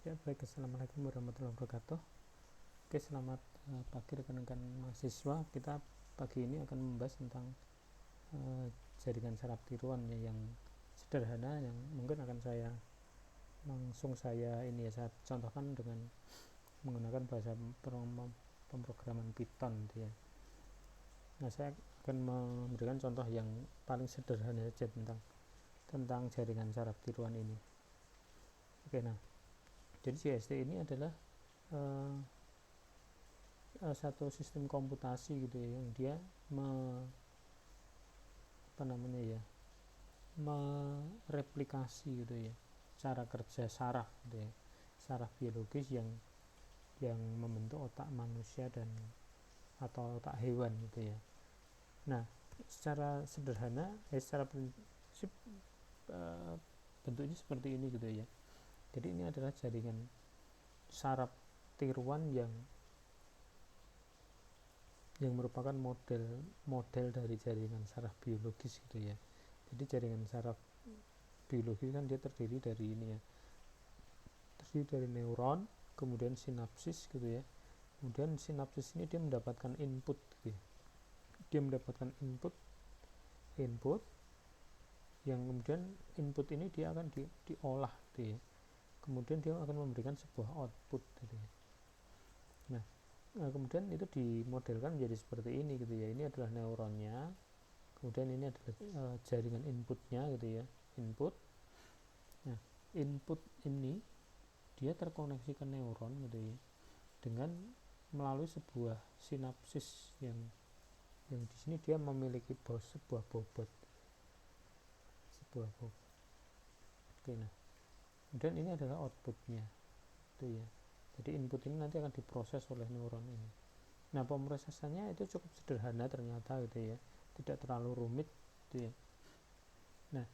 Ya, baik, assalamualaikum warahmatullahi wabarakatuh. Oke, selamat pagi rekan-rekan mahasiswa. Kita pagi ini akan membahas tentang jaringan saraf tiruan ya, yang sederhana, yang mungkin akan saya saya contohkan dengan menggunakan bahasa pemrograman Python gitu ya. Nah, saya akan memberikan contoh yang paling sederhana saja tentang jaringan saraf tiruan ini. Oke, nah, jadi JST ini adalah satu sistem komputasi gitu ya, yang dia mereplikasi gitu ya cara kerja saraf gitu ya, saraf biologis yang membentuk otak manusia dan atau otak hewan gitu ya. Nah, secara sederhana secara prinsip bentuknya seperti ini gitu ya. Jadi ini adalah jaringan saraf tiruan yang merupakan model dari jaringan saraf biologis gitu ya. Jadi jaringan saraf biologis kan dia terdiri dari neuron, kemudian sinapsis gitu ya. Kemudian sinapsis ini dia mendapatkan input gitu ya. Dia mendapatkan input yang kemudian input ini dia akan diolah gitu ya. Kemudian dia akan memberikan sebuah output gitu ya. Nah, kemudian itu dimodelkan menjadi seperti ini gitu ya. Ini adalah neuronnya, kemudian ini adalah jaringan inputnya gitu ya, input. Nah, input ini dia terkoneksi ke neuron gitu ya, dengan melalui sebuah sinapsis yang di sini dia memiliki sebuah bobot. Oke, nah, kemudian ini adalah outputnya gitu ya. Jadi input ini nanti akan diproses oleh neuron ini. Nah, pemrosesannya itu cukup sederhana ternyata gitu ya, tidak terlalu rumit gitu ya. Nah,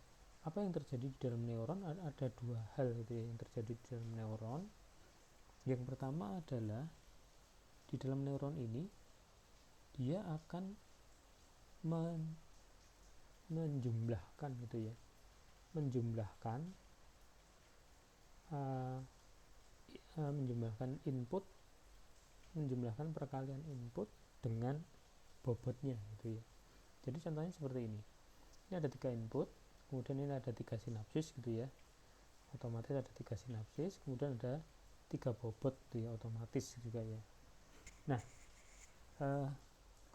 apa yang terjadi di dalam neuron? Ada dua hal gitu ya yang terjadi di dalam neuron. Yang pertama adalah di dalam neuron ini dia akan menjumlahkan gitu ya, menjumlahkan input, menjumlahkan perkalian input dengan bobotnya gitu ya. Jadi contohnya seperti ini. Ini ada 3 input, kemudian ini ada 3 sinapsis gitu ya. Otomatis ada 3 sinapsis, kemudian ada 3 bobot gitu ya, otomatis juga ya. Nah,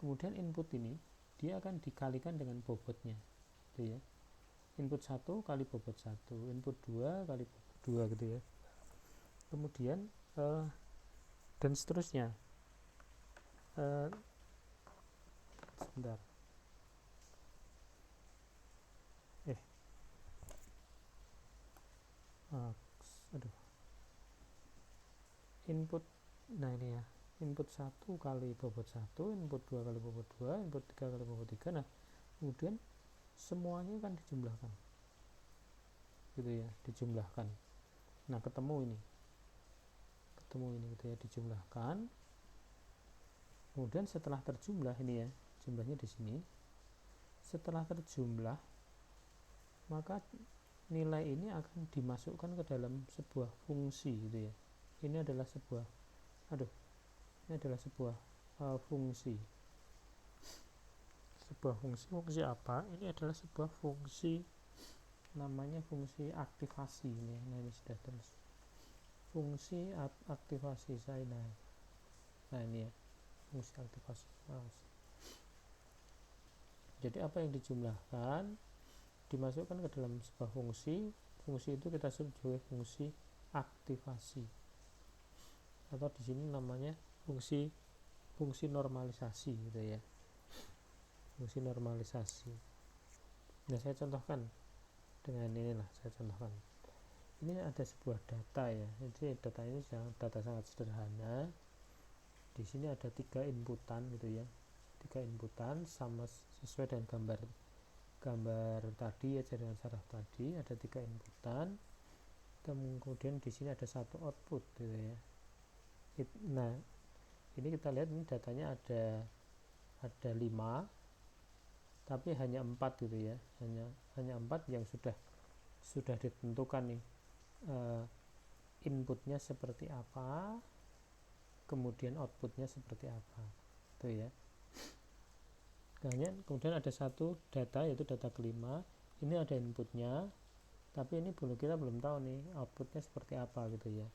kemudian input ini dia akan dikalikan dengan bobotnya gitu ya. Input 1 kali bobot 1, input 2 kali bobot 2 gitu ya. Kemudian dan seterusnya. Sebentar. Input, nah ini ya, input 1 kali bobot 1, input 2 kali bobot 2, input 3 kali bobot 3. Nah, kemudian semuanya kan dijumlahkan gitu ya, dijumlahkan. Nah, ketemu ini gitu ya, dijumlahkan. Kemudian setelah terjumlah ini ya, jumlahnya di sini. Setelah terjumlah, maka nilai ini akan dimasukkan ke dalam sebuah fungsi gitu ya. Ini adalah sebuah fungsi. Fungsi apa? Ini adalah sebuah fungsi, namanya fungsi aktivasi ini. Nah, ini sudah terus. Fungsi aktivasi saya. Nah, ini ya, fungsi aktivasi. Jadi apa yang dijumlahkan dimasukkan ke dalam sebuah fungsi. Fungsi itu kita sebut sebagai fungsi aktivasi. Atau di sini namanya fungsi normalisasi gitu ya. Fungsi normalisasi. Nah, saya contohkan dengan inilah, saya contohkan. Ini ada sebuah data ya. Jadi data ini data sangat sederhana. Di sini ada 3 inputan gitu ya. 3 inputan sama sesuai dengan gambar tadi ya, jaringan saraf tadi ada 3 inputan. Kemudian di sini ada 1 output gitu ya. Nah, ini kita lihat ini datanya ada 5, tapi hanya 4 gitu ya, hanya 4 yang sudah ditentukan nih inputnya seperti apa, kemudian outputnya seperti apa, itu ya. Kemudian ada satu data, yaitu data kelima. Ini ada inputnya, tapi ini kita belum tahu nih outputnya seperti apa gitu ya.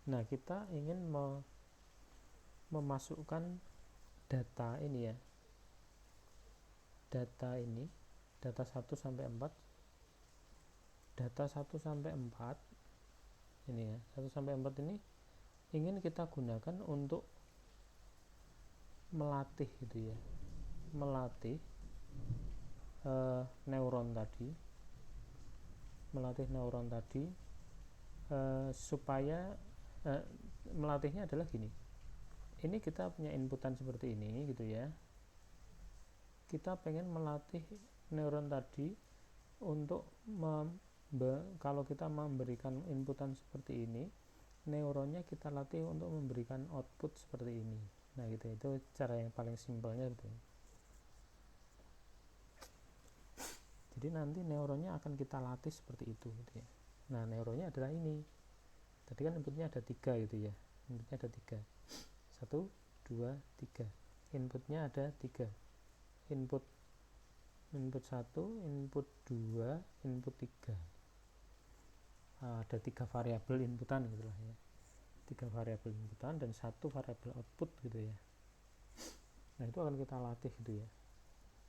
Nah, kita ingin memasukkan data ini ya, data 1 sampai 4, data 1 sampai 4 ini ya, 1 sampai 4 ini ingin kita gunakan untuk melatih gitu ya, melatih neuron tadi, supaya melatihnya adalah gini. Ini kita punya inputan seperti ini gitu ya, kita pengen melatih neuron tadi untuk kalau kita memberikan inputan seperti ini, neuronnya kita latih untuk memberikan output seperti ini. Nah gitu, itu cara yang paling simpelnya gitu. Jadi nanti neuronnya akan kita latih seperti itu gitu ya. Nah, neuronnya adalah ini. Tadi kan inputnya ada 3 gitu ya. Inputnya ada 3. 1, 2, 3. Inputnya ada 3. Input 1, input 2, input 3. Ada 3 variabel inputan gitu lah ya. 3 variabel inputan dan 1 variabel output gitu ya. Nah, itu akan kita latih gitu ya.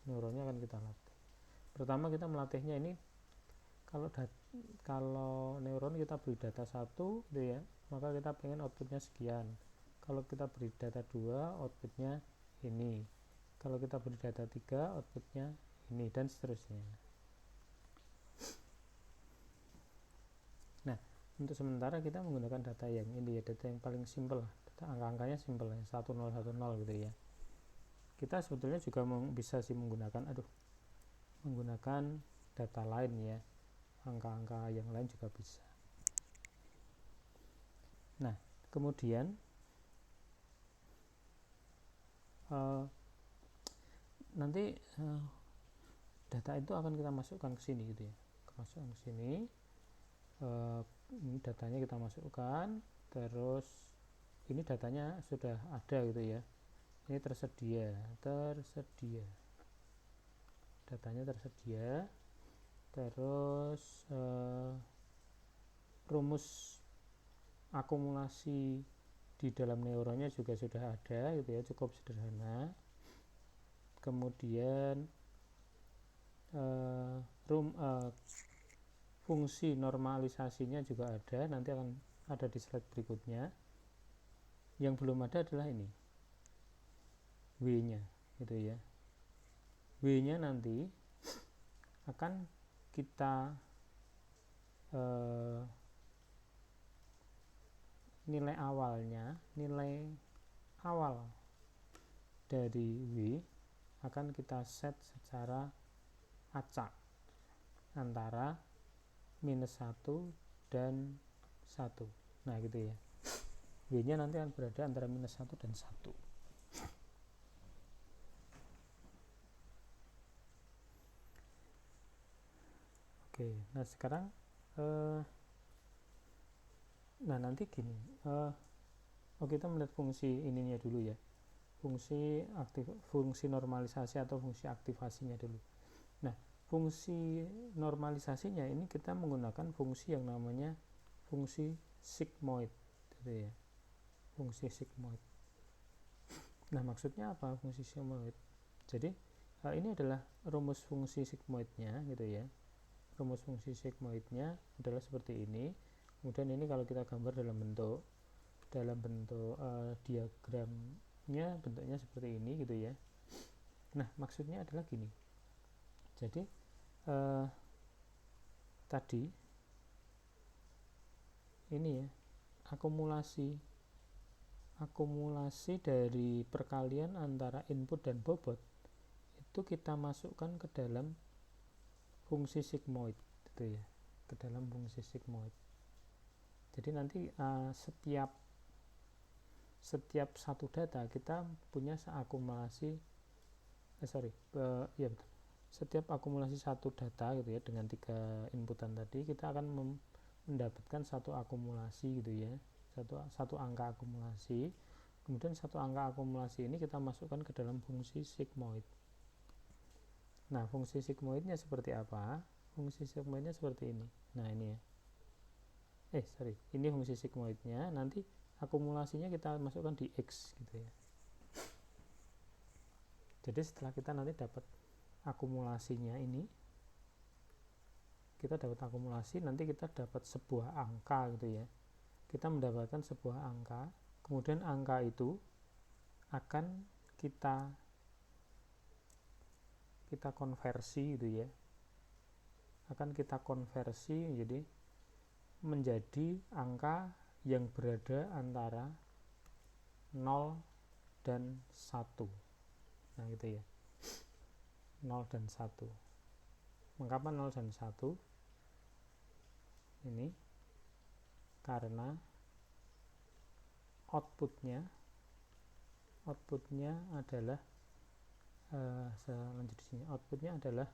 Neuronnya akan kita latih. Pertama kita melatihnya ini, kalau neuron kita beri data 1 gitu ya, maka kita pengen outputnya sekian. Kalau kita beri data 2, outputnya ini. Kalau kita beri data 3, outputnya ini, dan seterusnya. Nah, untuk sementara kita menggunakan data yang ini ya, data yang paling simpel, data angka-angkanya simpel ya, 1010 gitu ya. Kita sebetulnya juga bisa sih menggunakan data lain ya, angka-angka yang lain juga bisa. Nah, kemudian nanti data itu akan kita masukkan ke sini gitu ya, masukkan ke sini. Ini datanya kita masukkan, terus ini datanya sudah ada gitu ya, ini tersedia, datanya tersedia. Terus rumus akumulasi di dalam neuronnya juga sudah ada gitu ya, cukup sederhana. Kemudian fungsi normalisasinya juga ada, nanti akan ada di slide berikutnya. Yang belum ada adalah ini, W-nya gitu ya. W-nya nanti akan kita nilai awal dari W akan kita set secara acak antara -1 dan 1. Nah gitu ya, W nya nanti akan berada antara -1 dan 1. Oke, nah sekarang nanti gini, kita melihat fungsi ininya dulu ya, fungsi normalisasi atau fungsi aktivasinya dulu. Nah, fungsi normalisasinya ini kita menggunakan fungsi yang namanya fungsi sigmoid gitu ya, fungsi sigmoid. Nah, maksudnya apa fungsi sigmoid? Jadi ini adalah rumus fungsi sigmoidnya gitu ya. Rumus fungsi sigmoidnya adalah seperti ini. Kemudian ini kalau kita gambar dalam bentuk diagramnya, bentuknya seperti ini gitu ya. Nah, maksudnya adalah gini. Jadi tadi ini ya, akumulasi dari perkalian antara input dan bobot itu kita masukkan ke dalam fungsi sigmoid gitu ya, ke dalam fungsi sigmoid. Jadi nanti setiap satu data kita punya setiap akumulasi satu data gitu ya, dengan 3 inputan tadi kita akan mendapatkan satu akumulasi gitu ya, satu angka akumulasi. Kemudian satu angka akumulasi ini kita masukkan ke dalam fungsi sigmoid. Nah, fungsi sigmoidnya seperti apa? Fungsi sigmoidnya seperti ini. Nah, ini ya. Ini fungsi sigmoidnya. Nanti akumulasinya kita masukkan di X gitu ya. Jadi setelah kita nanti dapat akumulasinya ini, kita dapat akumulasi, nanti kita dapat sebuah angka gitu ya. Kita mendapatkan sebuah angka, kemudian angka itu akan kita konversi gitu ya, akan kita konversi menjadi angka yang berada antara 0 dan 1. Nah gitu ya, 0 dan 1. Mengapa 0 dan 1? Ini karena outputnya adalah saya lanjut di sini, outputnya adalah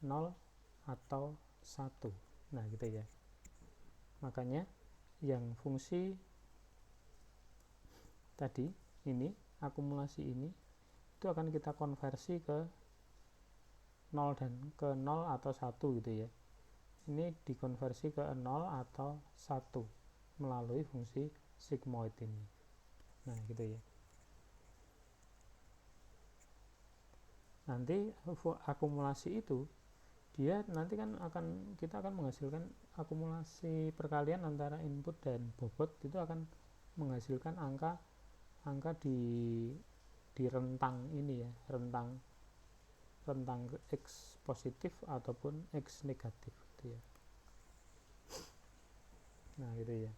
0 atau 1. Nah gitu ya, makanya yang fungsi tadi ini, akumulasi ini itu akan kita konversi ke 0 atau 1 gitu ya. Ini dikonversi ke 0 atau 1 melalui fungsi sigmoid ini. Nah gitu ya. Nanti akumulasi itu dia nanti kan kita akan menghasilkan akumulasi perkalian antara input dan bobot, itu akan menghasilkan angka di rentang ini ya, rentang X positif ataupun X negatif gitu ya. Nah gitu ya.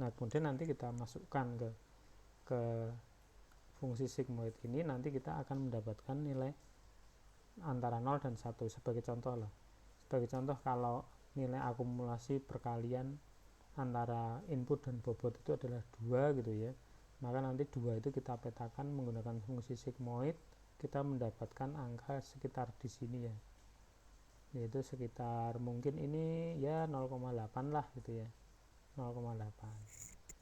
Nah kemudian nanti kita masukkan ke fungsi sigmoid ini, nanti kita akan mendapatkan nilai antara 0 dan 1. Sebagai contoh lah, kalau nilai akumulasi perkalian antara input dan bobot itu adalah 2 gitu ya, maka nanti 2 itu kita petakan menggunakan fungsi sigmoid, kita mendapatkan angka sekitar di sini ya, yaitu sekitar mungkin ini ya 0,8 lah gitu ya, 0,8.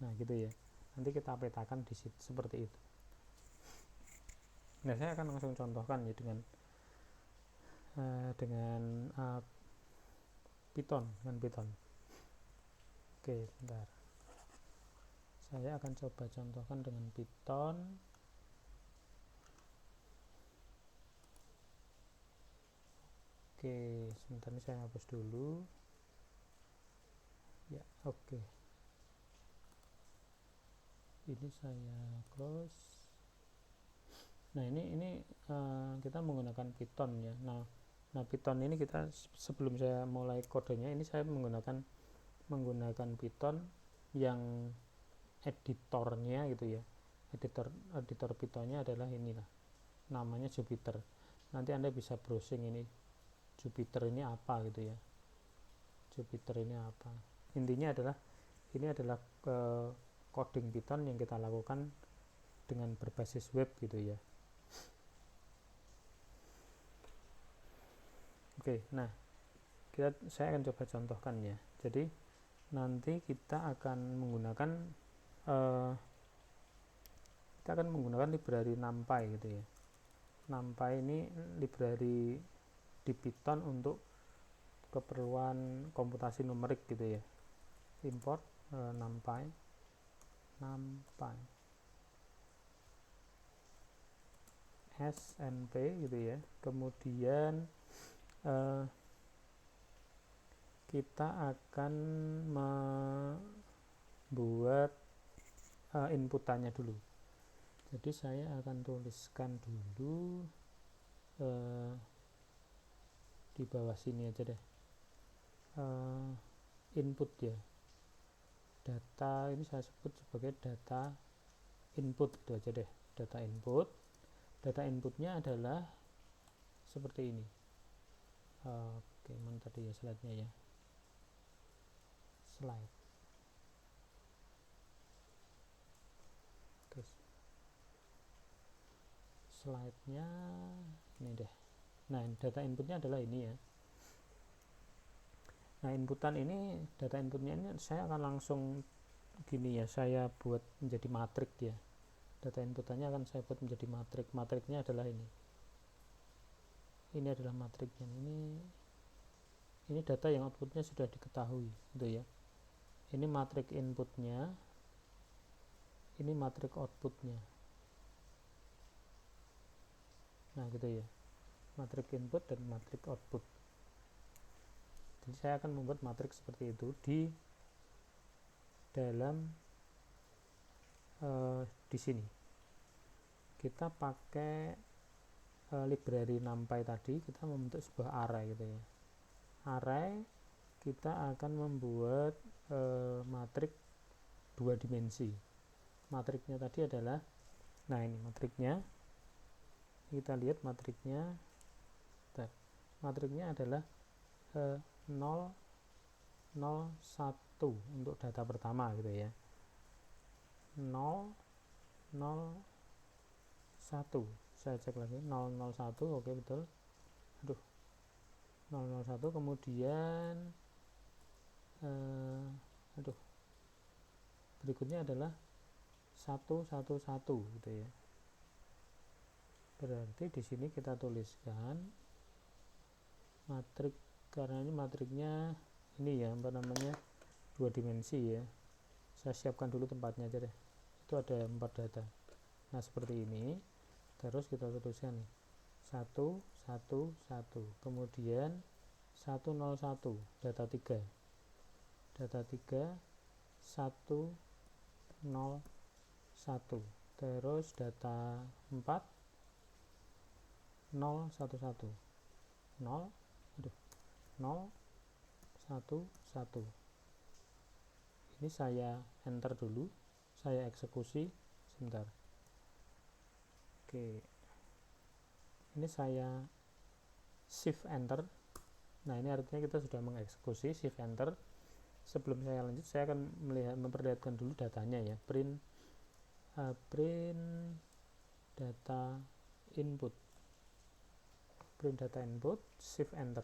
Nah gitu ya, nanti kita petakan di situ seperti itu. Nah saya akan langsung contohkan ya dengan Python. Oke, bentar. Saya akan coba contohkan dengan Python. Oke, sebentar ini saya hapus dulu. Ya, oke. Ini saya close. Nah, ini kita menggunakan Python ya. Nah, Python ini kita sebelum saya mulai kodenya ini saya menggunakan Python yang editornya gitu ya. Editor Pythonnya adalah inilah, namanya Jupyter. Nanti Anda bisa browsing ini Jupyter ini apa gitu ya. Jupyter ini apa? Intinya adalah ini adalah coding Python yang kita lakukan dengan berbasis web gitu ya. Oke, nah saya akan coba contohkan ya. Jadi nanti kita akan menggunakan library NumPy gitu ya. NumPy ini library di Python untuk keperluan komputasi numerik gitu ya. Import NumPy snp gitu ya. Kemudian kita akan membuat inputannya dulu. Jadi saya akan tuliskan dulu di bawah sini aja deh, input ya, data ini saya sebut sebagai data input, itu aja deh, data inputnya adalah seperti ini. Oke, mana tadi ya slide-nya ya, slide-nya ini deh. Nah, data inputnya adalah ini ya. Nah, inputan ini, data inputnya ini saya akan langsung gini ya, saya buat menjadi matrik ya. Data inputannya akan saya buat menjadi matrik. Matriknya adalah ini. Ini adalah matriknya. Ini data yang outputnya sudah diketahui, gitu ya. Ini matrik inputnya, ini matrik outputnya. Nah, gitu ya. Matrik input dan matrik output. Jadi saya akan membuat matrik seperti itu di dalam di sini. Kita pakai library NumPy tadi, kita membentuk sebuah array gitu ya. Array kita akan membuat matrik 2 dimensi. Matriknya tadi adalah, nah ini matriknya. Kita lihat matriknya. Matriknya adalah 0, 0, 1 untuk data pertama gitu ya. 0, 0, 1. Saya cek lagi 001, oke betul. 001, kemudian berikutnya adalah 111 gitu ya. Berarti di sini kita tuliskan matrik, karena ini matriknya ini ya, apa namanya, 2 dimensi ya. Saya siapkan dulu tempatnya aja deh. Itu ada 4 data. Nah, seperti ini. Terus kita tuliskan nih 111, kemudian 101, data 3, 101, terus data 4 011, 011. Ini saya enter dulu, saya eksekusi sebentar. Oke, ini saya shift enter. Nah, ini artinya kita sudah mengeksekusi. Shift enter. Sebelum saya lanjut, saya akan memperlihatkan dulu datanya ya. Print data input, print data input, shift enter.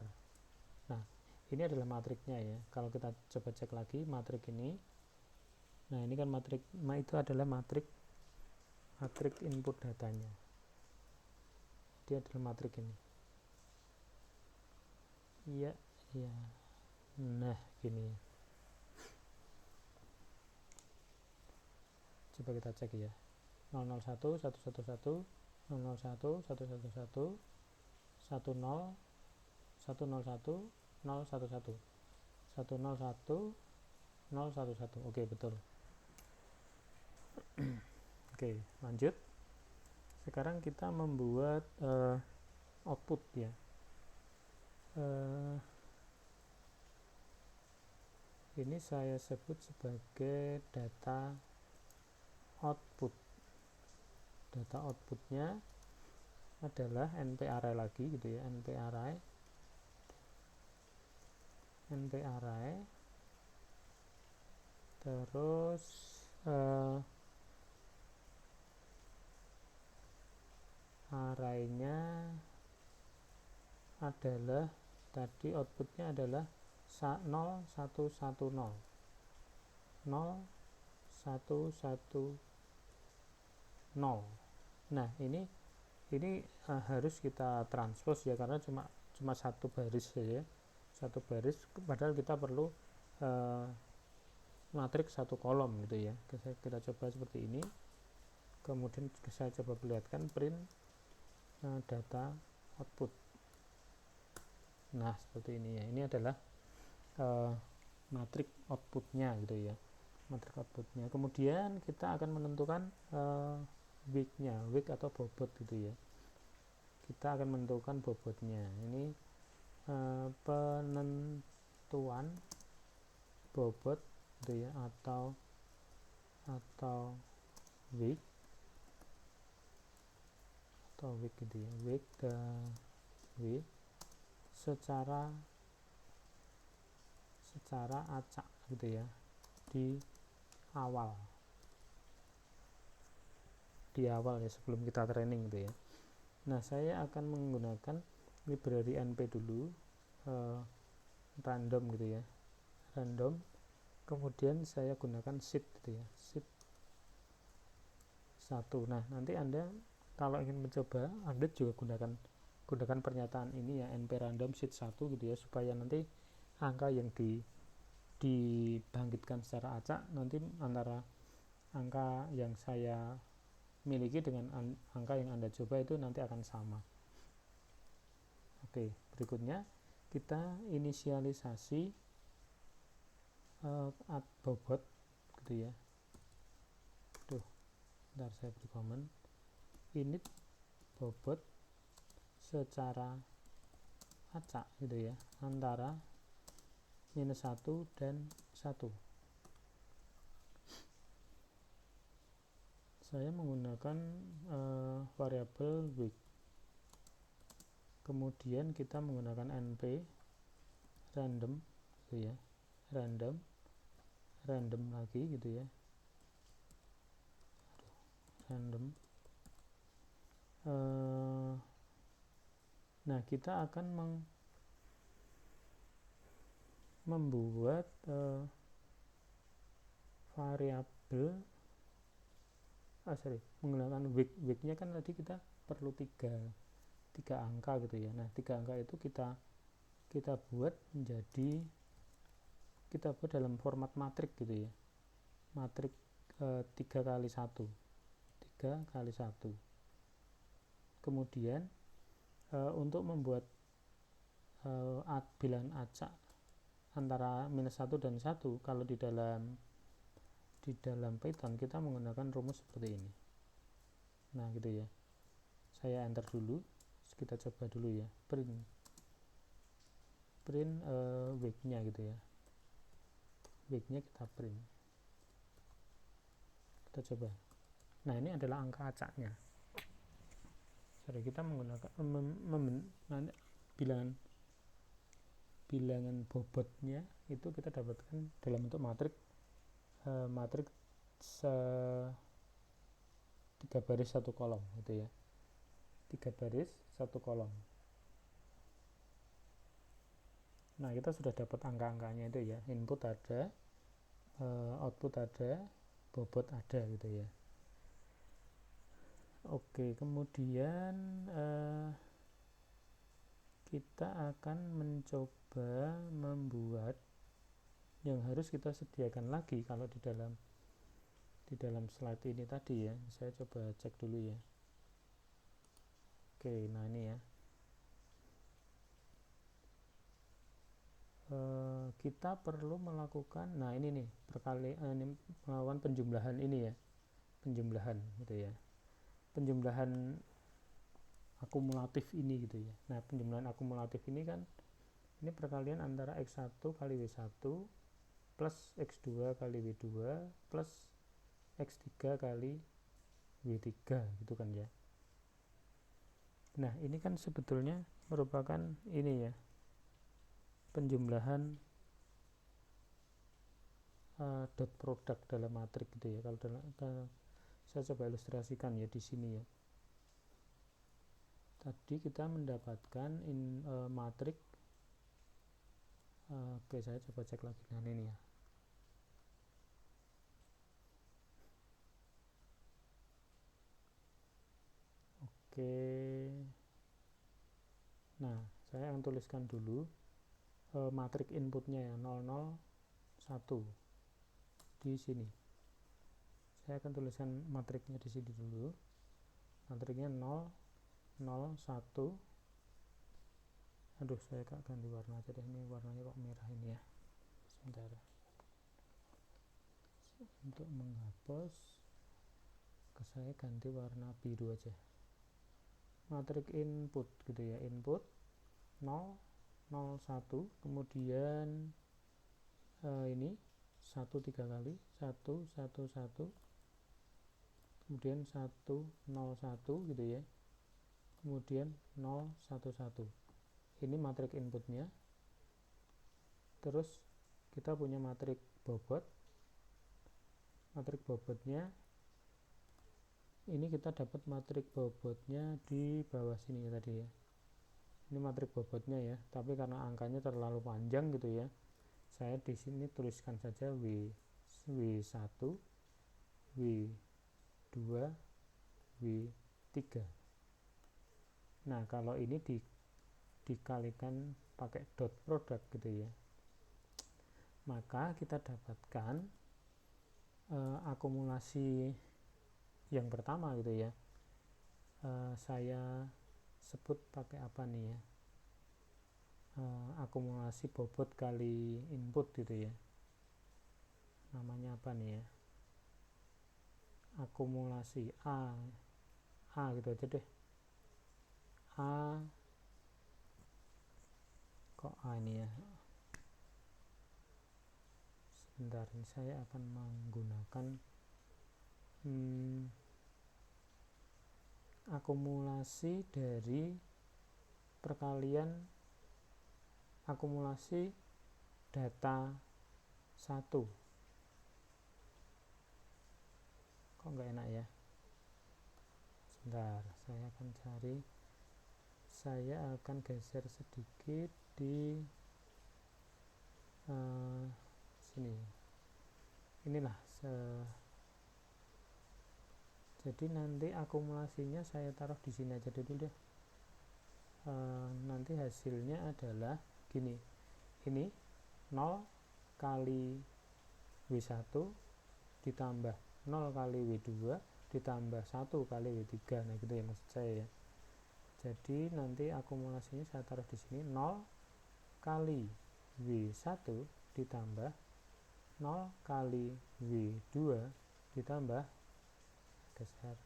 Nah, ini adalah matriknya ya. Kalau kita coba cek lagi matrik ini, nah ini kan matrik, itu adalah matrik input datanya. Dia adalah matrik ini. Iya, iya. Nah, gini. Coba kita cek ya. 001, 111, 001, 111, 10, 101, 011, 101, 011. Oke, betul. Oke, lanjut. Sekarang kita membuat output ya. Ini saya sebut sebagai data output. Data outputnya adalah np_array lagi gitu ya, np_array, terus arraynya adalah, tadi outputnya adalah 0110, 0110. Nah, ini harus kita transpose ya, karena cuma satu baris saja, satu baris, padahal kita perlu matrik satu kolom gitu ya. Kita coba seperti ini, kemudian saya coba perlihatkan print data output. Nah, seperti ini ya. Ini adalah matrik outputnya gitu ya, matrik outputnya. Kemudian kita akan menentukan width-nya, width atau bobot gitu ya. Kita akan menentukan bobotnya. Ini penentuan bobot gitu ya, atau width, gitu ya, width secara acak gitu ya, di awal ya, sebelum kita training gitu ya. Nah, saya akan menggunakan library np dulu. random gitu ya, random. Kemudian saya gunakan sheet gitu ya, sheet 1. Nah, nanti Anda kalau ingin mencoba, Anda juga gunakan pernyataan ini ya, np random sheet 1 gitu ya, supaya nanti angka yang dibangkitkan secara acak nanti antara angka yang saya miliki dengan angka yang Anda coba itu nanti akan sama. Oke, berikutnya kita inisialisasi bobot gitu ya. Ntar saya beri komen init bobot secara acak gitu ya, antara -1 dan 1. Saya menggunakan variabel week. Kemudian kita menggunakan np random gitu ya, random lagi gitu ya, random. Nah, kita akan membuat variabel menggunakan week-nya kan tadi kita perlu tiga angka gitu ya. Nah, 3 angka itu kita buat dalam format matrik gitu ya, matrik 3 kali 1. Kemudian untuk membuat bilangan acak antara -1 dan 1, kalau di dalam Python kita menggunakan rumus seperti ini. Nah, gitu ya. Saya enter dulu, kita coba dulu ya, print week-nya gitu ya. Week-nya kita print. Kita coba. Nah, ini adalah angka acaknya. Kita menggunakan bilangan bobotnya itu kita dapatkan dalam bentuk matrik 3 baris 1 kolom gitu ya, 3 baris 1 kolom. Nah, kita sudah dapat angka-angkanya itu ya, input ada, output ada, bobot ada gitu ya. Oke, kemudian kita akan mencoba membuat yang harus kita sediakan lagi kalau di dalam slide ini tadi ya. Saya coba cek dulu ya. Oke, nah ini ya, kita perlu melakukan, nah ini nih ini melakukan penjumlahan ini ya, penjumlahan gitu ya, penjumlahan akumulatif ini gitu ya. Nah, penjumlahan akumulatif ini kan ini perkalian antara x1 kali w1 plus x2 kali w2 plus x3 kali w3 gitu kan ya. Nah, ini kan sebetulnya merupakan ini ya, penjumlahan dot product dalam matrik gitu ya. Kalau saya coba ilustrasikan ya di sini ya. Tadi kita mendapatkan matrik. Oke, saya coba cek lagi. Nah, ini ya. Oke. Nah, saya akan tuliskan dulu matrik inputnya ya, 0, 1 di sini. Saya akan tuliskan matriknya di sini dulu. Matriknya 0, 0, 1. Aduh, saya ganti warna aja deh, ini warnanya kok merah ini ya. Sebentar. Untuk menghapus, saya ganti warna biru aja. Matrik input gitu ya, input 0, 0, 1, kemudian ini 1 3 kali, 1, 1, 1, kemudian 1, 0, 1 gitu ya, kemudian 0, 1, 1. Ini matrik inputnya. Terus kita punya matrik bobot. Matrik bobotnya ini kita dapat matrik bobotnya di bawah sini ya tadi ya. Ini matrik bobotnya ya, tapi karena angkanya terlalu panjang gitu ya, saya di sini tuliskan saja W1, W2, W3. Nah, kalau ini dikalikan pakai dot product gitu ya, maka kita dapatkan akumulasi yang pertama gitu ya. Saya sebut pakai apa nih ya, akumulasi bobot kali input gitu ya, namanya apa nih ya, akumulasi A gitu aja deh, A kok A ini ya, sebentar, ini saya akan menggunakan akumulasi dari perkalian akumulasi data 1. Kok nggak enak ya, sebentar, saya akan geser sedikit di sini, inilah jadi nanti akumulasinya saya taruh di sini aja dulu deh. Nanti hasilnya adalah gini, ini 0 kali W1 ditambah 0 kali W2 ditambah 1 kali W3. Nah gitu ya maksud saya ya. Jadi nanti akumulasinya saya taruh di sini, 0 kali W1 ditambah 0 kali W2 ditambah, geser,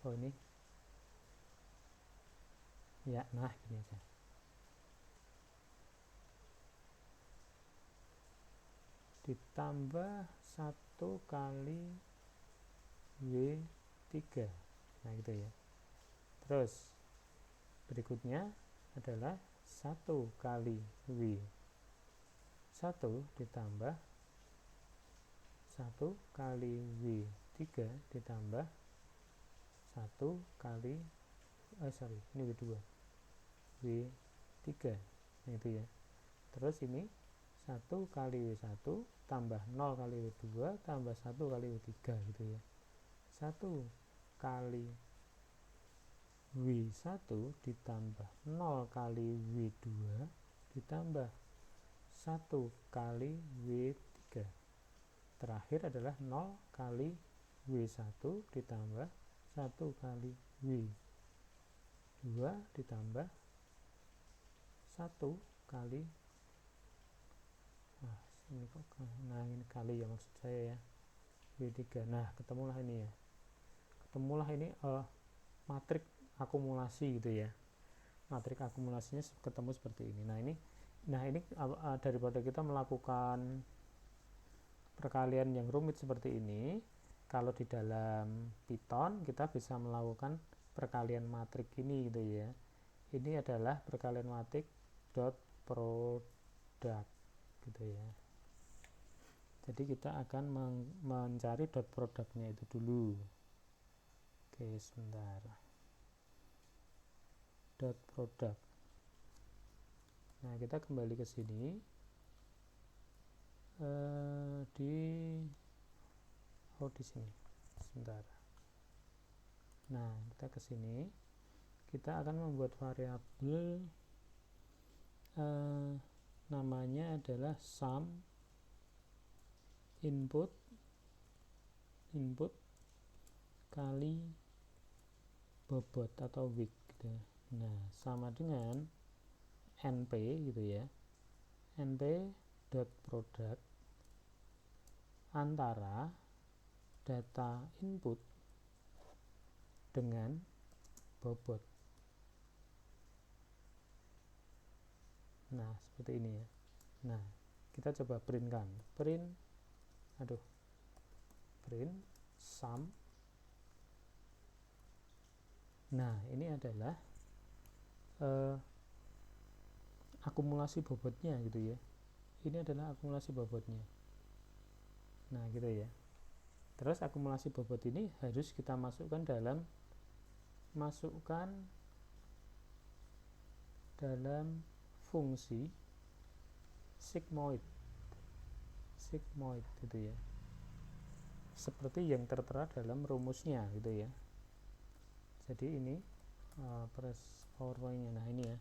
oh ini ya, nah gini aja, ditambah 1 kali W3. Nah gitu ya. Terus berikutnya adalah 1 kali W1 ditambah 1 kali W3 ditambah 1 kali ini W2 W3. Nah itu ya. Terus ini 1 kali W1 tambah 0 kali W2 tambah 1 kali W3 gitu ya. 1 kali W1 ditambah 0 kali W2 ditambah 1 kali W3. Terakhir adalah 0 kali W1 ditambah 1 kali W2 ditambah 1 kali, ini kali ya maksud saya ya, W3. Nah ketemulah ini ya, matrik akumulasi gitu ya, matrik akumulasinya ketemu seperti ini. Nah ini daripada kita melakukan perkalian yang rumit seperti ini, kalau di dalam Python kita bisa melakukan perkalian matrik ini gitu ya. Ini adalah perkalian matrik dot product gitu ya. Jadi kita akan mencari dot productnya itu dulu. Oke, sebentar, dot product. Nah kita kembali ke sini, di sini sebentar. Nah kita ke sini, kita akan membuat variabel namanya adalah sum input kali bobot atau width gitu. Nah sama dengan np gitu ya, np dot product antara data input dengan bobot. Nah seperti ini ya. Nah kita coba print sum. Nah ini adalah akumulasi bobotnya gitu ya, ini adalah akumulasi bobotnya. Nah gitu ya. Terus akumulasi bobot ini harus kita masukkan dalam fungsi sigmoid gitu ya, seperti yang tertera dalam rumusnya gitu ya. Jadi ini press PowerPoint-nya. Nah ini ya,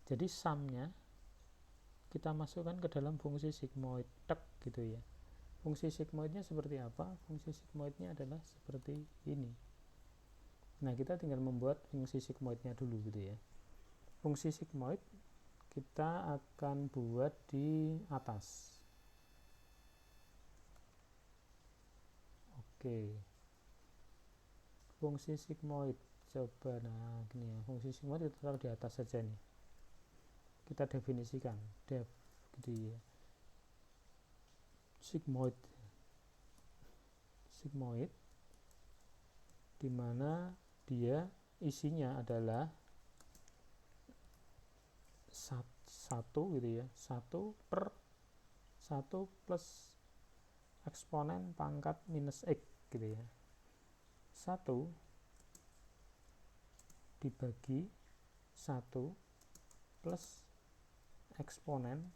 jadi sumnya kita masukkan ke dalam fungsi sigmoid tek gitu ya. Fungsi sigmoidnya seperti apa? Fungsi sigmoidnya adalah seperti ini. Nah kita tinggal membuat fungsi sigmoidnya dulu gitu ya. Fungsi sigmoid kita akan buat di atas. Oke, fungsi sigmoid coba, nah gini ya, fungsi sigmoid kita taruh di atas saja nih, kita definisikan def gitu ya, sigmoid dimana dia isinya adalah satu gitu ya, 1/1 plus eksponen pangkat minus x gitu ya, 1 dibagi 1 plus eksponen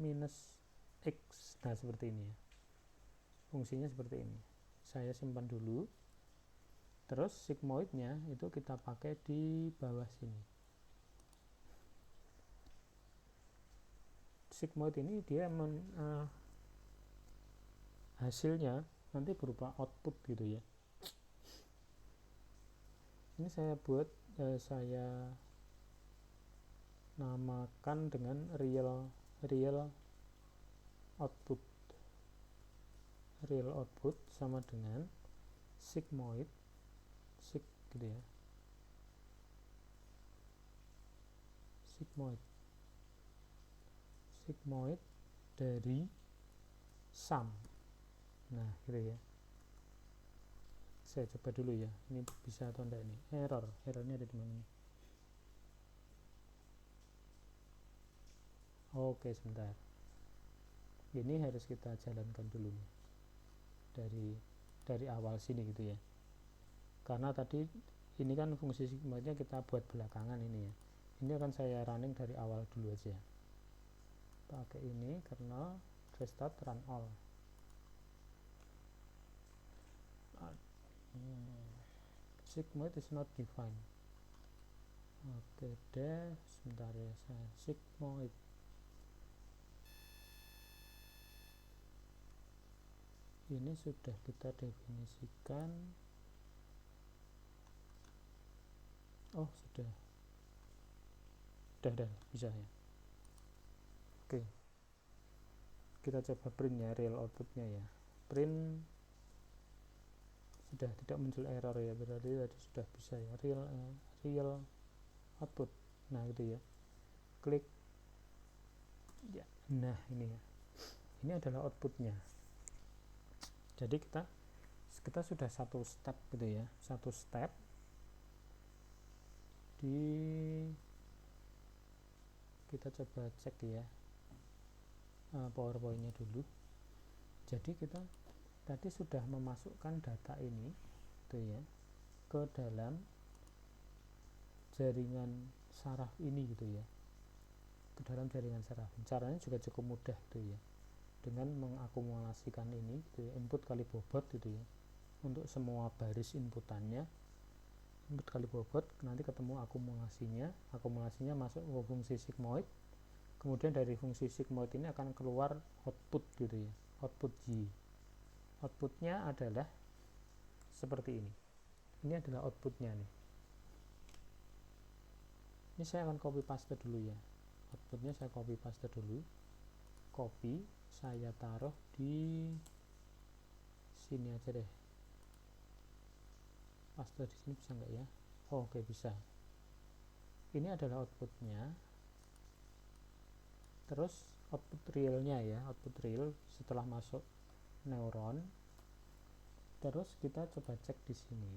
minus x. Nah seperti ini ya, fungsinya seperti ini. Saya simpan dulu, terus sigmoidnya itu kita pakai di bawah sini. Sigmoid ini dia hasilnya nanti berupa output gitu ya. Ini saya buat, saya namakan dengan real output. Real output sama dengan sigmoid gitu ya, sigmoid dari sum. Nah gitu ya, saya coba dulu ya, ini bisa atau enggak, ini errornya ada di mana nih? Oke sebentar, ini harus kita jalankan dulu nih dari awal sini gitu ya, karena tadi ini kan fungsi sigmoidnya kita buat belakangan ini ya. Ini akan saya running dari awal dulu aja, pakai ini kernel restart run all. Sigmoid is not defined. Oke deh, sebentar ya, saya sigmoid ini sudah kita definisikan. Oh sudah bisa ya. Oke, kita coba print ya, real outputnya ya, print sudah tidak muncul error ya, berarti tadi sudah bisa ya, real output. Nah gitu ya, klik ya. Nah ini ya, ini adalah outputnya. Jadi kita sudah satu step gitu ya, satu step di, kita coba cek ya PowerPoint-nya dulu. Jadi kita tadi sudah memasukkan data ini gitu ya ke dalam jaringan saraf ini gitu ya, ke dalam jaringan saraf. Caranya juga cukup mudah gitu ya, dengan mengakumulasikan ini gitu ya, input kali bobot gitu ya, untuk semua baris inputannya, input kali bobot, nanti ketemu akumulasinya masuk ke fungsi sigmoid. Kemudian dari fungsi sigmoid ini akan keluar output gitu ya, output Y. Outputnya adalah seperti ini. Ini adalah outputnya nih. Ini saya akan copy paste dulu ya, outputnya saya copy paste dulu, copy, saya taruh di sini aja deh, paste di sini bisa nggak ya? Oh, oke bisa. Ini adalah outputnya. Terus output realnya ya, output real setelah masuk neuron. Terus kita coba cek di sini,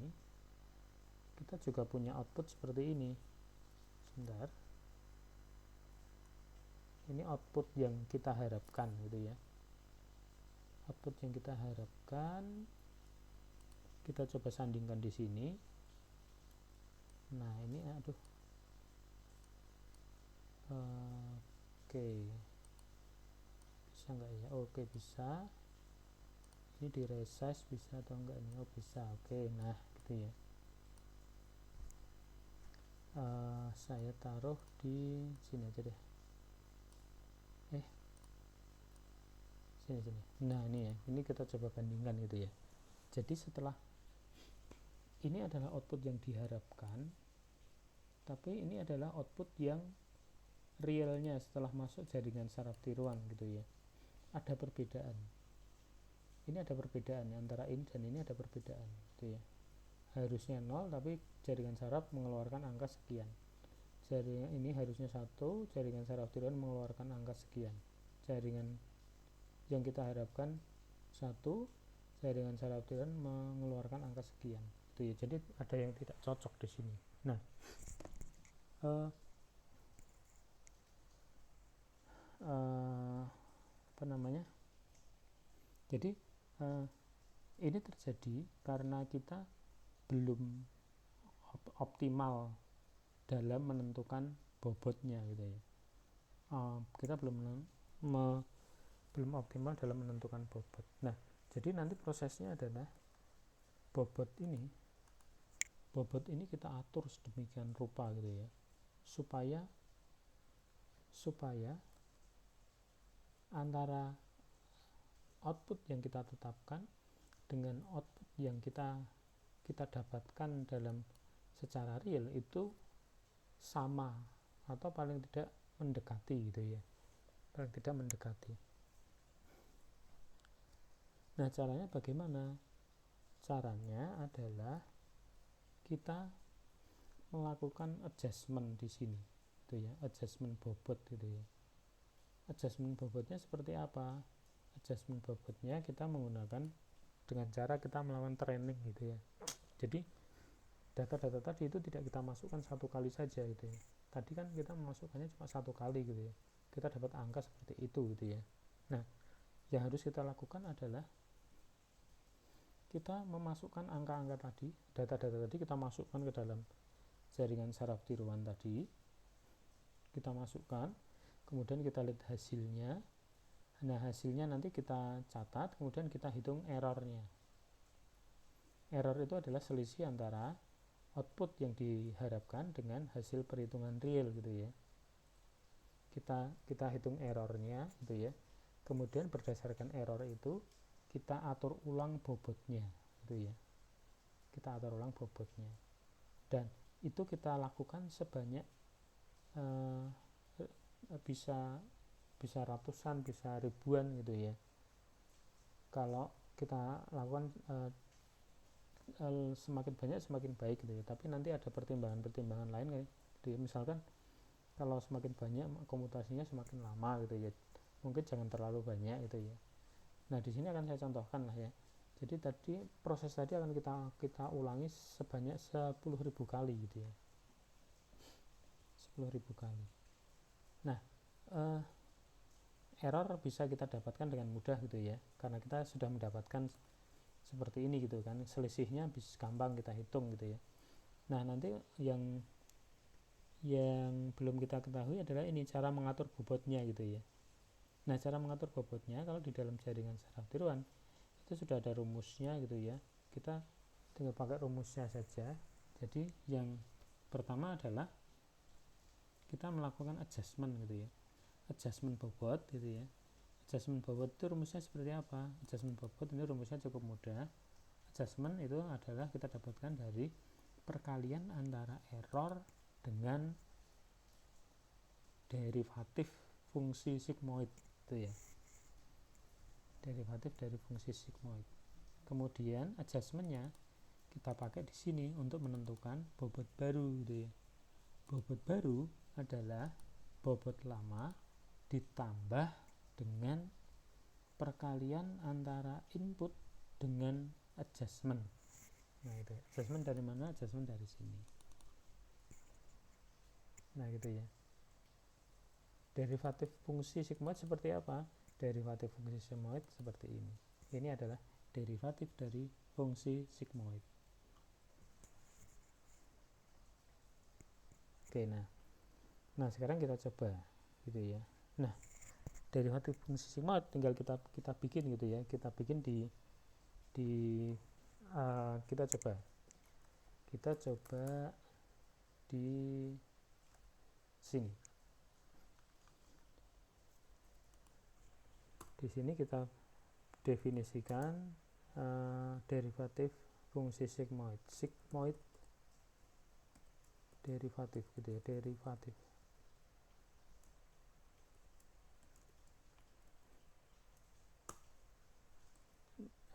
kita juga punya output seperti ini. Sebentar, ini output yang kita harapkan gitu ya, output yang kita harapkan. Kita coba sandingkan di sini. Nah ini aduh, oke, bisa nggak ya? Oke, bisa. Ini di resize bisa atau enggak nih? Oh bisa. Oke, nah gitu ya. Saya taruh di sini aja deh. Sini. Nah ini ya, ini kita coba bandingkan gitu ya. Jadi setelah ini adalah output yang diharapkan, tapi ini adalah output yang realnya setelah masuk jaringan saraf tiruan gitu ya. Ada perbedaan. Ini ada perbedaan antara ini dan ini, ada perbedaan gitu ya. Harusnya 0 tapi jaringan saraf mengeluarkan angka sekian. Jaringan ini harusnya 1, jaringan saraf tiruan mengeluarkan angka sekian. Jaringan yang kita harapkan 1, jaringan saraf tiruan mengeluarkan angka sekian. Itu ya. Jadi ada yang tidak cocok di sini. Nah, apa namanya? Jadi ini terjadi karena kita belum optimal dalam menentukan bobotnya gitu ya. Kita belum optimal dalam menentukan bobot. Nah, jadi nanti prosesnya adalah bobot ini kita atur sedemikian rupa gitu ya, supaya antara output yang kita tetapkan dengan output yang kita dapatkan dalam secara real itu sama atau paling tidak mendekati gitu ya, paling tidak mendekati. Nah, caranya bagaimana? Caranya adalah kita melakukan adjustment di sini gitu ya, adjustment bobot gitu ya. Adjustment bobotnya seperti apa? Adjustment bobotnya kita menggunakan dengan cara kita melakukan training gitu ya. Jadi data-data tadi itu tidak kita masukkan satu kali saja gitu ya. Tadi kan kita memasukkannya cuma satu kali gitu ya, kita dapat angka seperti itu gitu ya. Nah, yang harus kita lakukan adalah kita memasukkan angka-angka tadi, data-data tadi kita masukkan ke dalam jaringan saraf tiruan tadi, kita masukkan, kemudian kita lihat hasilnya. Nah, hasilnya nanti kita catat, kemudian kita hitung errornya. Error itu adalah selisih antara output yang diharapkan dengan hasil perhitungan real gitu ya. Kita hitung errornya gitu ya. Kemudian berdasarkan error itu kita atur ulang bobotnya gitu ya. Kita atur ulang bobotnya. Dan itu kita lakukan sebanyak bisa ratusan, bisa ribuan gitu ya. Kalau kita lakukan semakin banyak semakin baik gitu ya. Tapi nanti ada pertimbangan lain gitu ya. Misalkan kalau semakin banyak komutasinya semakin lama gitu ya. Mungkin jangan terlalu banyak gitu ya. Nah, di sini akan saya contohkan lah ya. Jadi tadi proses tadi akan kita ulangi sebanyak 10.000 kali gitu ya. 10.000 kali. Nah, error bisa kita dapatkan dengan mudah gitu ya. Karena kita sudah mendapatkan seperti ini gitu kan. Selisihnya bisa gampang kita hitung gitu ya. Nah, nanti yang belum kita ketahui adalah ini cara mengatur bobotnya gitu ya. Nah, cara mengatur bobotnya kalau di dalam jaringan saraf tiruan itu sudah ada rumusnya gitu ya. Kita tinggal pakai rumusnya saja. Jadi yang pertama adalah kita melakukan adjustment gitu ya. Adjustment bobot gitu ya. Adjustment bobot itu rumusnya seperti apa? Adjustment bobot ini rumusnya cukup mudah. Adjustment itu adalah kita dapatkan dari perkalian antara error dengan derivatif fungsi sigmoid itu ya, derivatif dari fungsi sigmoid. Kemudian adjustmentnya kita pakai di sini untuk menentukan bobot baru gitu ya. Bobot baru adalah bobot lama ditambah dengan perkalian antara input dengan adjustment. Nah, itu adjustment dari mana? Adjustment dari sini. Nah, gitu ya. Derivatif fungsi sigmoid seperti apa? Derivatif fungsi sigmoid seperti ini. Ini adalah derivatif dari fungsi sigmoid. Oke, nah sekarang kita coba gitu ya. Nah, derivatif fungsi sigmoid tinggal kita bikin gitu ya. Kita bikin di kita coba di sini. Di sini kita definisikan derivatif fungsi sigmoid derivatif gitu ya, derivatif.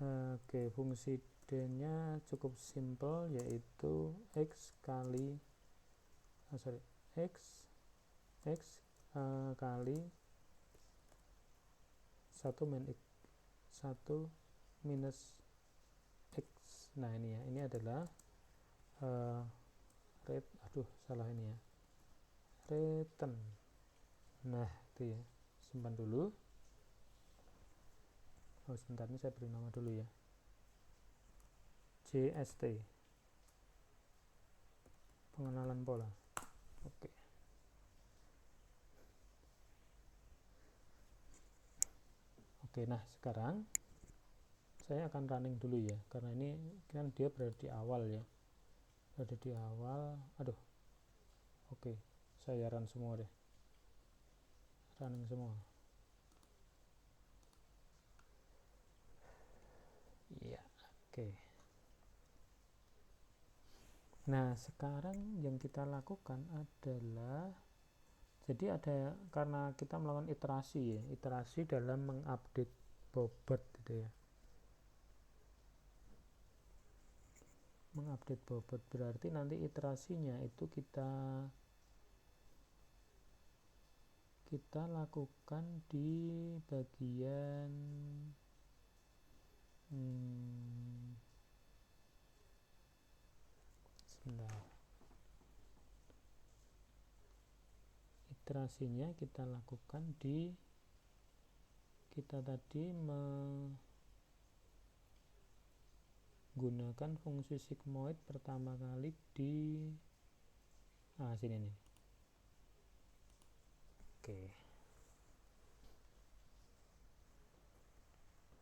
Oke, fungsi d-nya cukup simple, yaitu x kali x kali 1 minus x. Nah, ini adalah rate, salah ini ya, return. Nah, itu ya, simpan dulu. Sebentar, ini saya beri nama dulu ya, JST, pengenalan pola. Oke, nah sekarang saya akan running dulu ya, karena ini kan dia berada di awal ya, oke, saya run semua deh, running semua. Iya, oke. Nah, sekarang yang kita lakukan adalah, jadi karena kita melakukan iterasi dalam mengupdate bobot gitu ya. Mengupdate bobot berarti nanti iterasinya itu kita lakukan di bagian sebentar. Iterasinya kita lakukan di, kita tadi menggunakan fungsi sigmoid pertama kali di sini nih. Oke.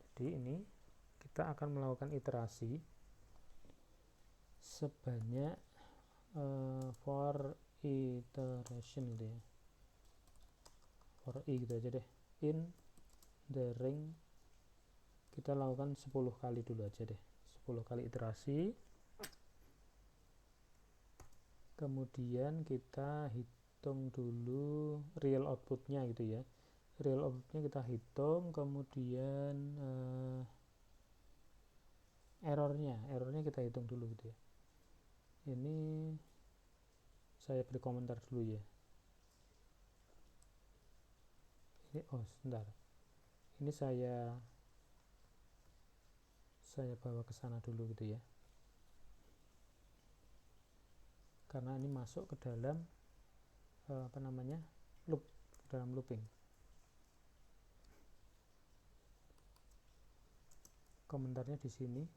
Jadi ini kita akan melakukan iterasi sebanyak for iteration gitu ya, for i gitu aja deh, in the ring kita lakukan 10 kali dulu aja deh, 10 kali iterasi. Kemudian kita hitung dulu real outputnya gitu ya, real outputnya kita hitung, kemudian errornya kita hitung dulu gitu ya. Ini saya beri komentar dulu ya. Ini sebentar, ini saya bawa ke sana dulu gitu ya, karena ini masuk ke dalam loop, dalam looping. Komentarnya di sini,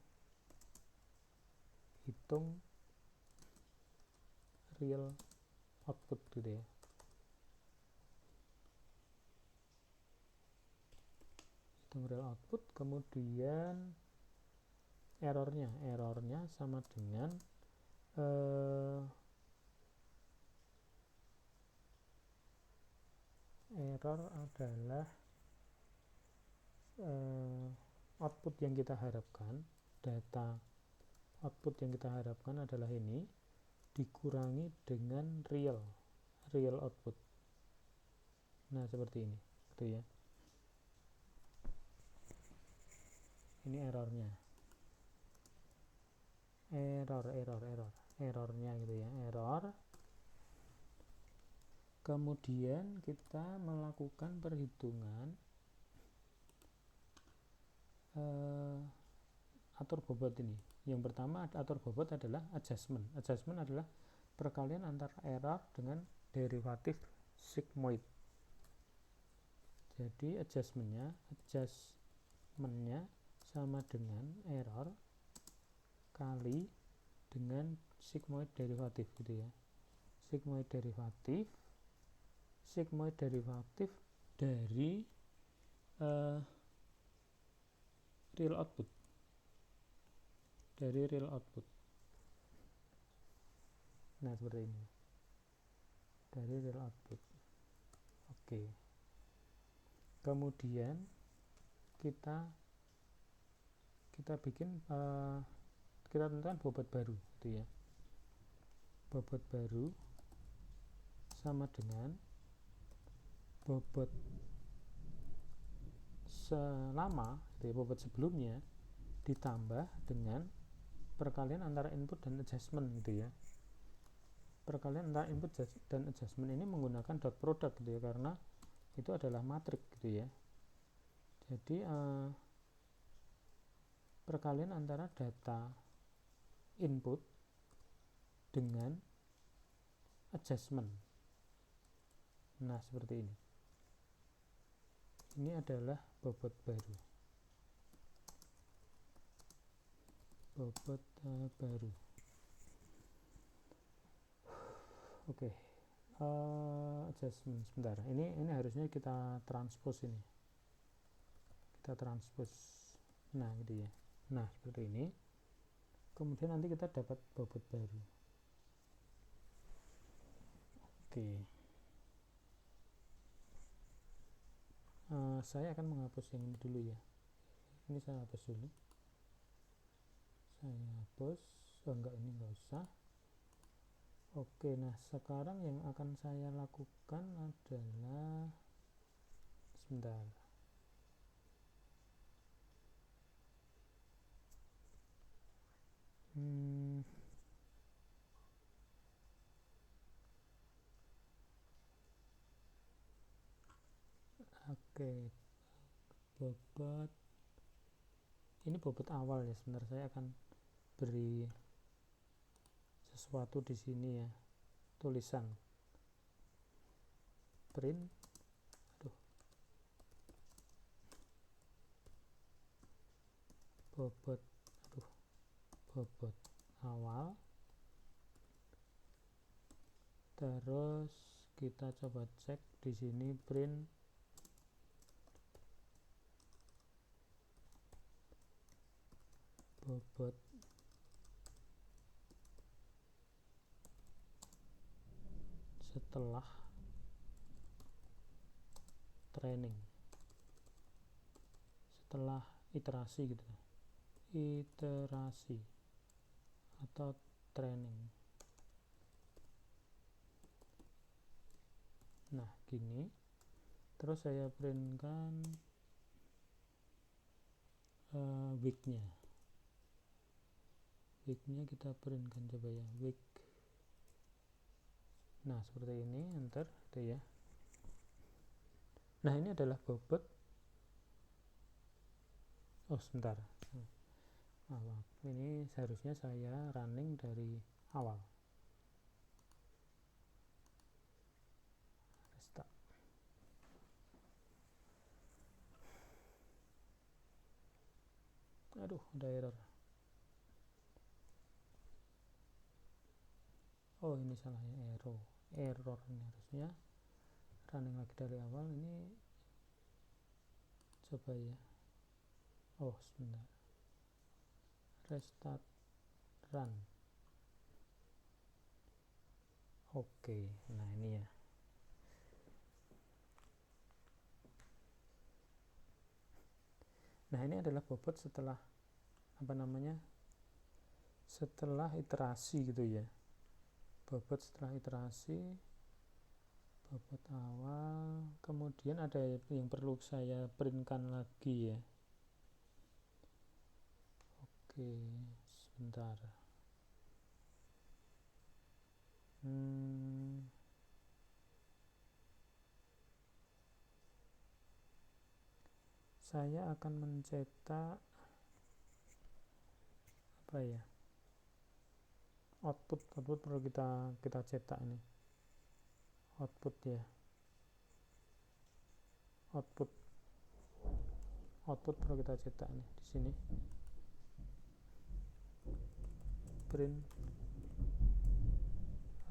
hitung real output gitu ya. Hitung real output, kemudian errornya sama dengan error adalah output yang kita harapkan, data output yang kita harapkan adalah ini dikurangi dengan real output. Nah, seperti ini gitu ya. Ini errornya gitu ya, error. Kemudian kita melakukan perhitungan atur bobot ini. Yang pertama atur bobot adalah adjustment adalah perkalian antara error dengan derivatif sigmoid. Jadi adjustmentnya sama dengan error kali dengan sigmoid derivatif gitu ya. Sigmoid derivatif dari real output. Nah, seperti ini. Dari real output. Oke. Kemudian kita bikin kita tentukan bobot baru gitu ya. Bobot baru sama dengan bobot selama gitu ya, bobot sebelumnya ditambah dengan perkalian antara input dan adjustment gitu ya. Perkalian antara input dan adjustment ini menggunakan dot product gitu ya, karena itu adalah matrik gitu ya. Jadi perkalian antara data input dengan adjustment. Nah, seperti ini. Ini adalah bobot baru. Oke. Adjustment sebentar. Ini harusnya kita transpose ini. Nah, gitu ya. Nah, seperti ini. Kemudian nanti kita dapat bobot baru. Oke. Saya akan menghapus yang ini dulu ya. Ini saya hapus dulu. Ini enggak usah. Oke, nah sekarang yang akan saya lakukan adalah sebentar. Oke, bobot ini bobot awal ya. Sebentar, saya akan beri sesuatu di sini ya, tulisan print bobot awal, terus kita coba cek di sini print bobot setelah training, setelah iterasi gitu, iterasi atau training. Nah, gini. Terus saya printkan week-nya kita printkan, coba ya, week. Nah, seperti ini, enter gitu ya. Nah, ini adalah bobot. Sebentar, ini seharusnya saya running dari awal. Restart. Aduh, ada error. Ini salahnya error ini, harusnya running lagi dari awal. Ini coba ya. Sebentar, restart run. Oke, nah ini ya. Nah, ini adalah bobot setelah setelah iterasi gitu ya. Bobot setelah iterasi, bobot awal. Kemudian ada yang perlu saya printkan lagi ya. Oke, sebentar. Saya akan mencetak apa ya, output perlu kita cetak ini, output ya, output perlu kita cetak nih di sini. print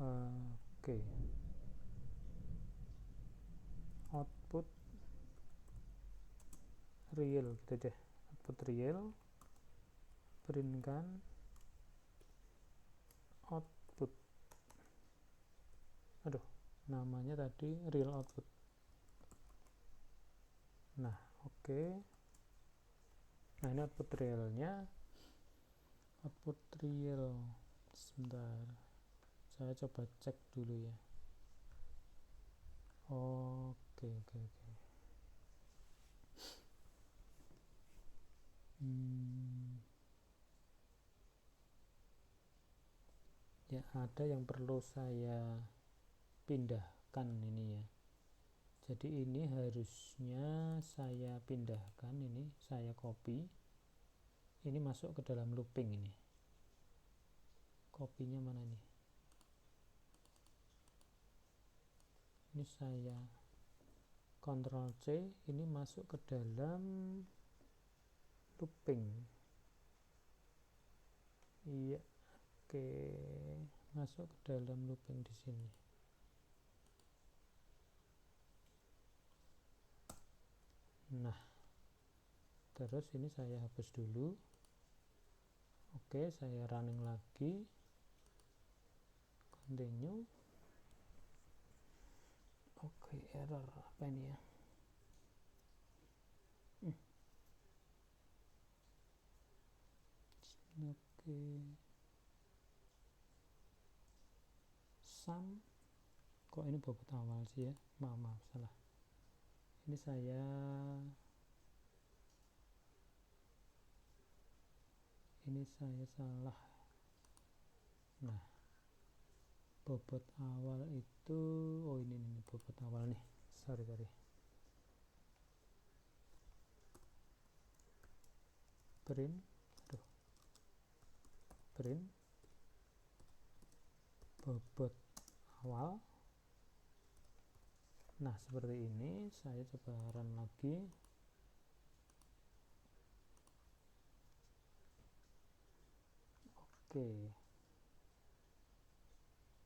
oke. Output real gitu deh, output real, printkan output, namanya tadi real output. Nah oke. Nah ini output realnya, output real. Sebentar, saya coba cek dulu ya. Oke. Ya ada yang perlu saya pindahkan ini ya. Jadi ini harusnya saya pindahkan, ini saya copy, ini masuk ke dalam looping. Ini kopinya mana nih? Ini saya Ctrl C, ini masuk ke dalam looping. Iya, oke, masuk ke dalam looping di sini. Nah, terus ini saya hapus dulu. Oke, saya running lagi, continue. Oke, error apa ini ya? Oke, sum, kok ini bobot awal sih ya? Maaf, salah. Ini saya salah. Nah, bobot awal itu, oh ini bobot awal nih, sorry. Print bobot awal. Nah seperti ini, saya coba run lagi. Oke,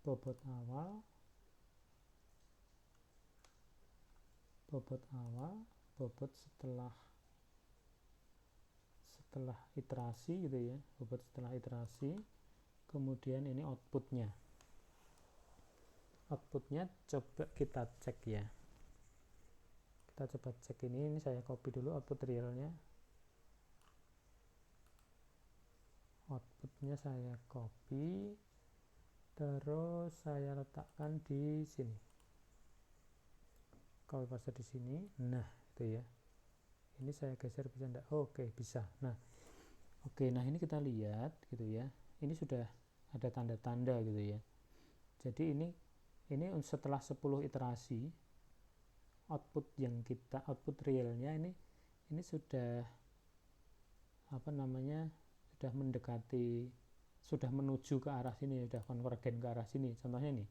bobot awal, bobot setelah iterasi gitu ya, bobot setelah iterasi. Kemudian ini outputnya coba kita cek ya. Kita coba cek ini saya copy dulu output realnya. Outputnya saya copy, terus saya letakkan di sini, copy paste di sini. Nah itu ya, ini saya geser bisa enggak? Oke, bisa. Nah ini kita lihat gitu ya, ini sudah ada tanda-tanda gitu ya. Jadi ini setelah 10 iterasi, output realnya ini sudah sudah mendekati, sudah menuju ke arah sini, sudah konvergen ke arah sini. Contohnya ini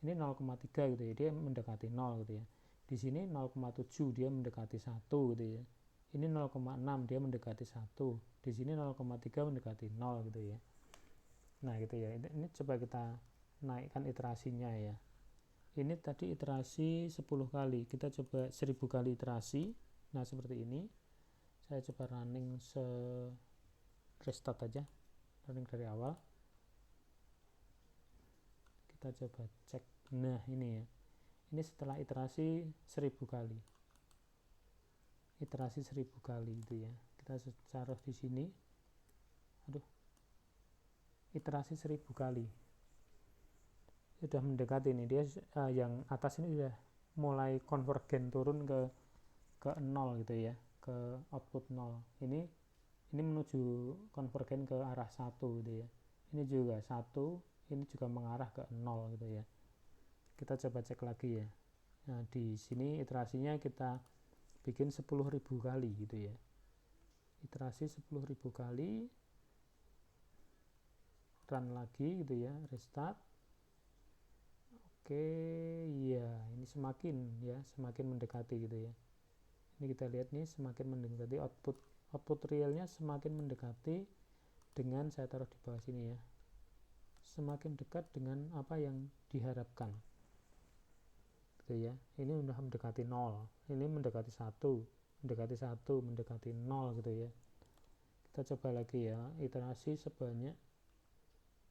0,3 gitu ya, dia mendekati 0 gitu ya. Di sini 0,7 dia mendekati 1 gitu ya. Ini 0,6 dia mendekati 1. Di sini 0,3 mendekati 0 gitu ya. Nah gitu ya. Ini coba kita naikkan iterasinya ya. Ini tadi iterasi 10 kali. Kita coba 1000 kali iterasi. Nah seperti ini. Saya coba running restart aja. Running dari awal. Kita coba cek. Nah ini ya. Ini setelah iterasi 1000 kali. Iterasi 1000 kali itu ya. Kita taruh di sini. Iterasi 1000 kali. Sudah mendekati ini, dia yang atas ini sudah mulai konvergen turun ke 0 gitu ya, ke output 0. Ini menuju konvergen ke arah 1 gitu ya. Ini juga 1, ini juga mengarah ke 0 gitu ya. Kita coba cek lagi ya. Nah, di sini iterasinya kita bikin 10.000 kali gitu ya. Iterasi 10.000 kali. Run lagi gitu ya, restart. Oke, ya ini semakin mendekati gitu ya. Ini kita lihat nih, semakin mendekati output realnya, semakin mendekati dengan saya taruh di bawah sini ya. semakin dekat dengan apa yang diharapkan gitu ya. Ini udah mendekati 0, ini mendekati 1, mendekati 1, mendekati 0 gitu ya. Kita coba lagi ya, iterasi sebanyak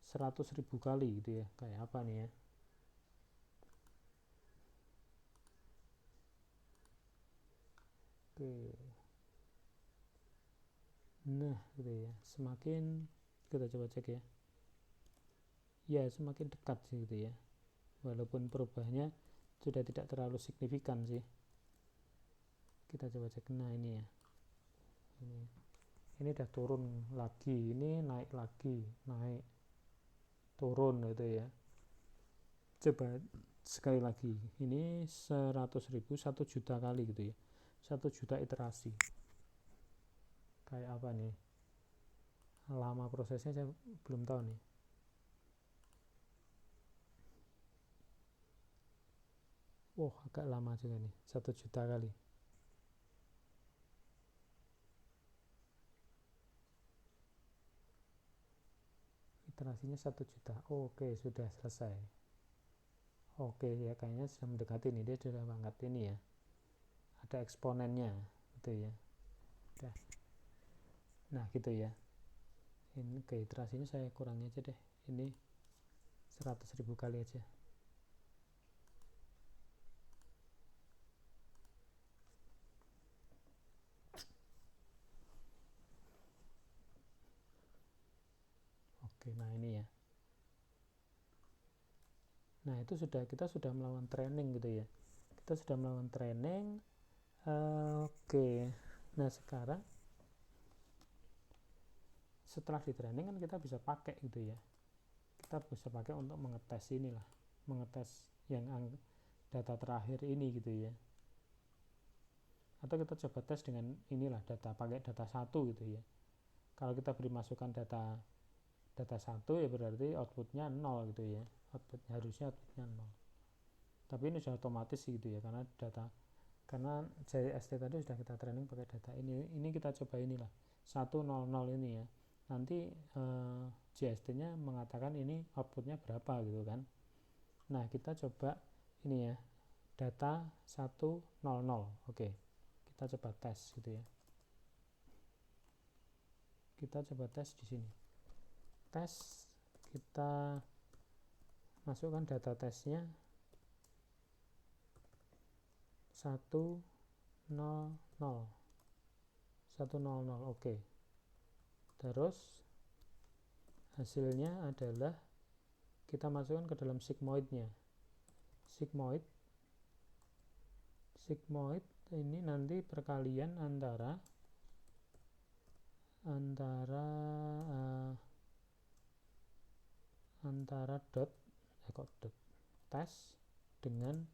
100.000 kali gitu ya. Kayak apa nih ya? Oke. Nah, gitu ya. Semakin kita coba cek ya. Ya, semakin dekat sih gitu ya. Walaupun perubahannya sudah tidak terlalu signifikan sih. Kita coba cek. Nah, ini ya. Ini udah turun lagi, ini naik lagi, naik, turun gitu ya. Coba sekali lagi, ini 100.000, 1 juta kali gitu ya, 1 juta iterasi. Kayak apa nih, lama prosesnya saya belum tahu nih. Wah, agak lama juga nih, 1 juta kali. Iterasinya 1 juta. Oke, sudah selesai. Oke ya, kayaknya sudah mendekati nih, dia sudah mengangkat ini ya, ada eksponennya gitu ya. Udah. Nah gitu ya, ini ke iterasinya saya kurangi aja deh, ini 100.000 kali aja. Oke, nah ini ya. Nah itu kita sudah melakukan training gitu ya, kita sudah melakukan training. Oke, nah sekarang setelah di training kan kita bisa pakai gitu ya, kita bisa pakai untuk mengetes inilah, mengetes yang data terakhir ini gitu ya, atau kita coba tes dengan inilah, data pakai data 1 gitu ya. Kalau kita beri masukan data 1 ya berarti outputnya 0 gitu ya, harusnya outputnya 0, tapi ini sudah otomatis sih gitu ya, karena JST tadi sudah kita training pakai data ini kita coba inilah 100 ini ya, nanti JST nya mengatakan ini outputnya berapa gitu kan. Nah kita coba ini ya, data 100. Oke, kita coba tes gitu ya, kita coba tes di sini, tes, kita masukkan data tesnya 100. Oke, terus hasilnya adalah kita masukkan ke dalam sigmoidnya. Sigmoid ini nanti perkalian antara dot tes dengan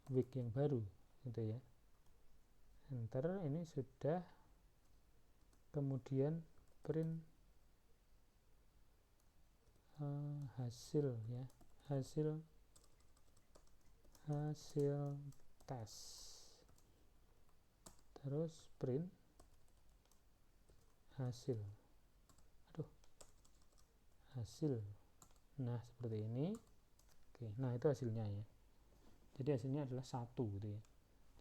week yang baru gitu ya. Enter, ini sudah, kemudian print hasil ya, hasil tes, terus print hasil, nah seperti ini. Oke, nah itu hasilnya ya, jadi hasilnya adalah 1 gitu ya.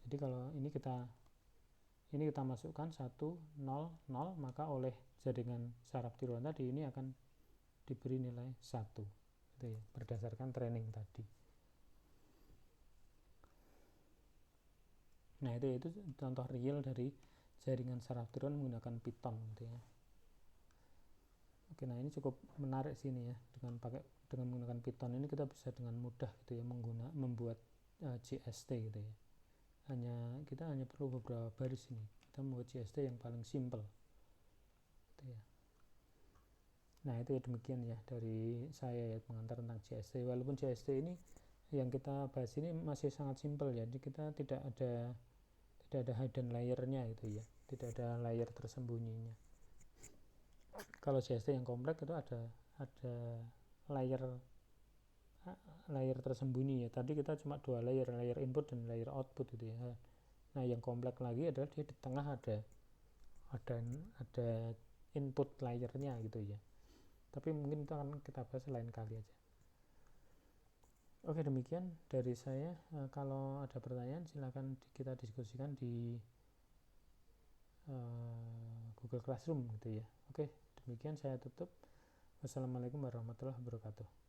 Jadi kalau ini kita masukkan 100, maka oleh jaringan saraf tiruan tadi ini akan diberi nilai 1 gitu ya, berdasarkan training tadi. Nah itu contoh real dari jaringan saraf tiruan menggunakan Python gitu ya. Oke, nah ini cukup menarik sini ya, dengan menggunakan Python ini kita bisa dengan mudah gitu ya membuat JST gitu ya. Kita hanya perlu beberapa baris ini, kita membuat JST yang paling simple gitu ya. Nah itu ya, demikian ya dari saya ya, pengantar tentang JST. Walaupun JST ini yang kita bahas ini masih sangat simple ya, jadi kita tidak ada hidden layer-nya gitu ya, tidak ada layer tersembunyinya. Kalau JST yang kompleks itu ada layer tersembunyi ya. Tadi kita cuma 2 layer input dan layer output gitu ya. Nah yang kompleks lagi adalah dia di tengah ada input layernya gitu ya. tapi mungkin itu akan kita bahas lain kali aja. Oke, demikian dari saya. Kalau ada pertanyaan silakan kita diskusikan di Google Classroom gitu ya. Oke, demikian saya tutup. Wassalamualaikum warahmatullahi wabarakatuh.